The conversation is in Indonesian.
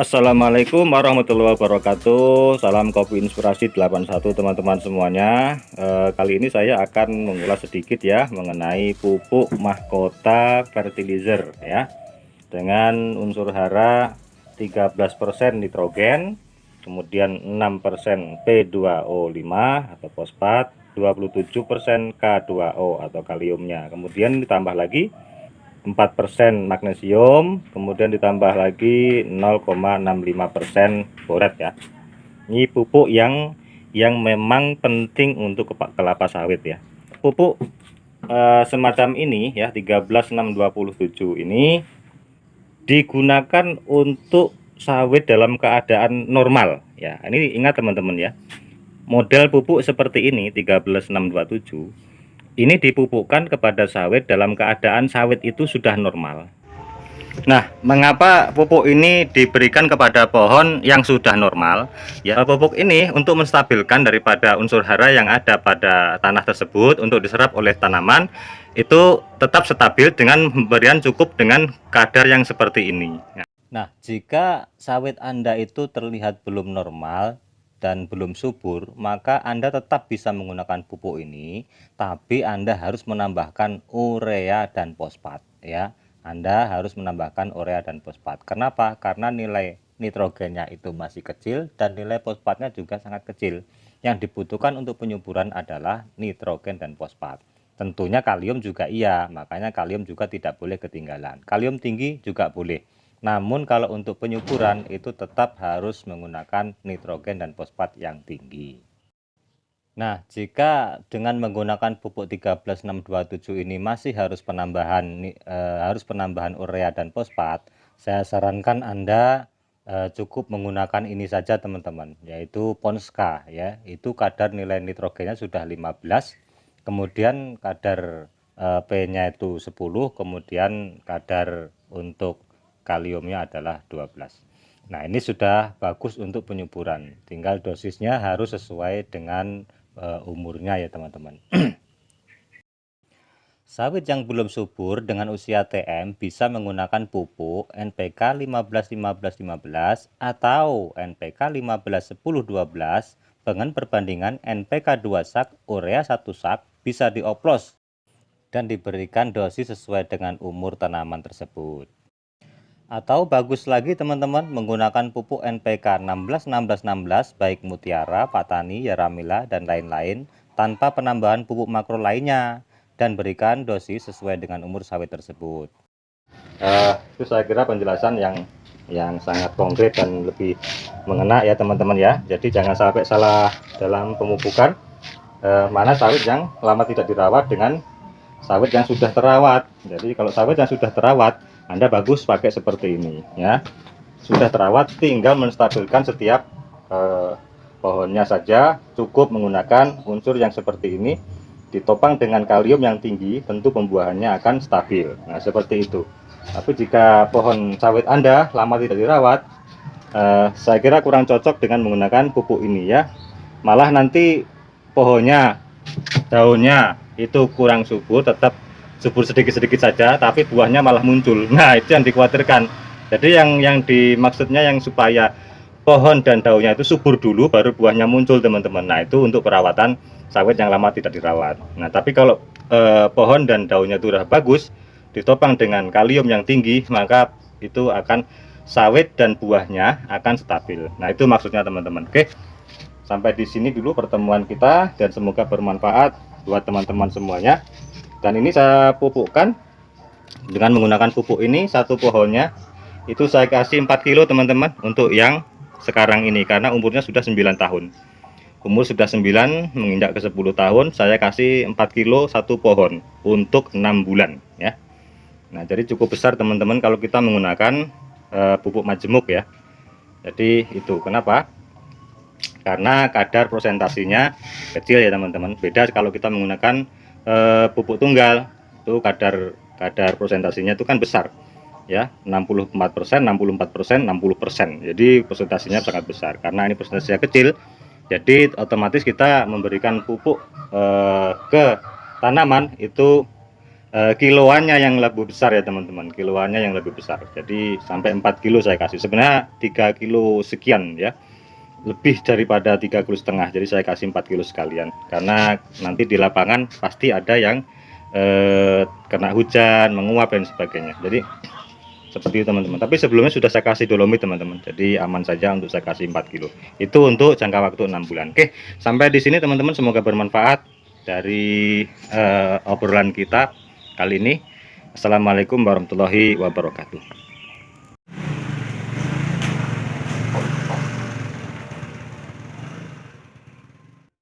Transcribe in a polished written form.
Assalamualaikum warahmatullahi wabarakatuh. Salam kopi inspirasi 81 teman-teman semuanya. Kali ini saya akan mengulas sedikit ya mengenai pupuk mahkota fertilizer ya, dengan unsur hara 13% nitrogen, kemudian 6% P2O5 atau fosfat, 27% K2O atau kaliumnya, kemudian ditambah lagi 4% magnesium, kemudian ditambah lagi 0,65% borat ya. Ini pupuk yang memang penting untuk kelapa sawit ya. Pupuk semacam ini ya, 13627 ini digunakan untuk sawit dalam keadaan normal ya. Ini ingat teman-teman ya. Model pupuk seperti ini 13627 ini dipupukkan kepada sawit dalam keadaan sawit itu sudah normal. Nah, mengapa pupuk ini diberikan kepada pohon yang sudah normal? Ya, pupuk ini untuk menstabilkan daripada unsur hara yang ada pada tanah tersebut untuk diserap oleh tanaman itu tetap stabil dengan pemberian cukup dengan kadar yang seperti ini. Nah, jika sawit Anda itu terlihat belum normal dan belum subur, maka Anda tetap bisa menggunakan pupuk ini, tapi Anda harus menambahkan urea dan fosfat ya. Anda harus menambahkan urea dan fosfat. Kenapa? Karena nilai nitrogennya itu masih kecil dan nilai fosfatnya juga sangat kecil. Yang dibutuhkan untuk penyuburan adalah nitrogen dan fosfat. Tentunya kalium juga iya, makanya kalium juga tidak boleh ketinggalan. Kalium tinggi juga boleh. Namun kalau untuk penyuburan itu tetap harus menggunakan nitrogen dan fosfat yang tinggi. Nah, jika dengan menggunakan pupuk 13627 ini masih harus penambahan urea dan fosfat, saya sarankan Anda cukup menggunakan ini saja teman-teman, yaitu Ponska ya. Itu kadar nilai nitrogennya sudah 15, kemudian kadar P-nya itu 10, kemudian kadar untuk kaliumnya adalah 12. Nah, ini sudah bagus untuk penyuburan. Tinggal dosisnya harus sesuai dengan umurnya ya teman-teman. Sawit yang belum subur dengan usia TM bisa menggunakan pupuk NPK 15-15-15 atau NPK 15-10-12 dengan perbandingan NPK 2 sak, urea 1 sak bisa dioplos dan diberikan dosis sesuai dengan umur tanaman tersebut. Atau bagus lagi teman-teman menggunakan pupuk NPK 16-16-16 baik Mutiara, Patani, Yaramila dan lain-lain tanpa penambahan pupuk makro lainnya dan berikan dosis sesuai dengan umur sawit tersebut. Itu saya kira penjelasan yang sangat konkret dan lebih mengena ya teman-teman ya. Jadi jangan sampai salah dalam pemupukan. Mana sawit yang lama tidak dirawat dengan sawit yang sudah terawat. Jadi kalau sawit yang sudah terawat, Anda bagus pakai seperti ini ya. Sudah terawat, tinggal menstabilkan setiap pohonnya saja, cukup menggunakan unsur yang seperti ini ditopang dengan kalium yang tinggi, tentu pembuahannya akan stabil. Nah, seperti itu. Tapi jika pohon sawit Anda lama tidak dirawat, saya kira kurang cocok dengan menggunakan pupuk ini ya. Malah nanti pohonnya, daunnya itu kurang subur, tetap subur sedikit-sedikit saja, tapi buahnya malah muncul. Nah, itu yang dikhawatirkan. Jadi yang dimaksudnya yang supaya pohon dan daunnya itu subur dulu, baru buahnya muncul teman-teman. Nah, itu untuk perawatan sawit yang lama tidak dirawat. Nah, tapi kalau pohon dan daunnya itu sudah bagus, ditopang dengan kalium yang tinggi, maka itu akan sawit dan buahnya akan stabil. Nah, itu maksudnya teman-teman. Oke, sampai di sini dulu pertemuan kita dan semoga bermanfaat buat teman-teman semuanya. Dan ini saya pupukkan dengan menggunakan pupuk ini, satu pohonnya itu saya kasih 4 kilo teman-teman untuk yang sekarang ini, karena umurnya sudah 9 tahun. Umur sudah 9 menginjak ke 10 tahun, saya kasih 4 kilo satu pohon untuk 6 bulan ya. Nah, jadi cukup besar teman-teman kalau kita menggunakan pupuk majemuk ya. Jadi itu kenapa? Karena kadar prosentasinya kecil ya teman-teman. Beda kalau kita menggunakan pupuk tunggal, itu kadar prosentasinya itu kan besar ya, 64%, 64%, 60%. Jadi presentasinya sangat besar. Karena ini presentasinya kecil, jadi otomatis kita memberikan pupuk ke tanaman itu kiloannya yang lebih besar ya teman-teman, kiloannya yang lebih besar. Jadi sampai 4 kilo saya kasih, sebenarnya 3 kilo sekian ya, lebih daripada 3,5 kilo. Jadi saya kasih 4 kilo sekalian, karena nanti di lapangan pasti ada yang kena hujan, menguap dan sebagainya. Jadi seperti itu teman-teman. Tapi sebelumnya sudah saya kasih dolomit teman-teman, jadi aman saja untuk saya kasih 4 kilo. Itu untuk jangka waktu 6 bulan. Oke, sampai di sini teman-teman, semoga bermanfaat dari obrolan kita kali ini. Assalamualaikum warahmatullahi wabarakatuh.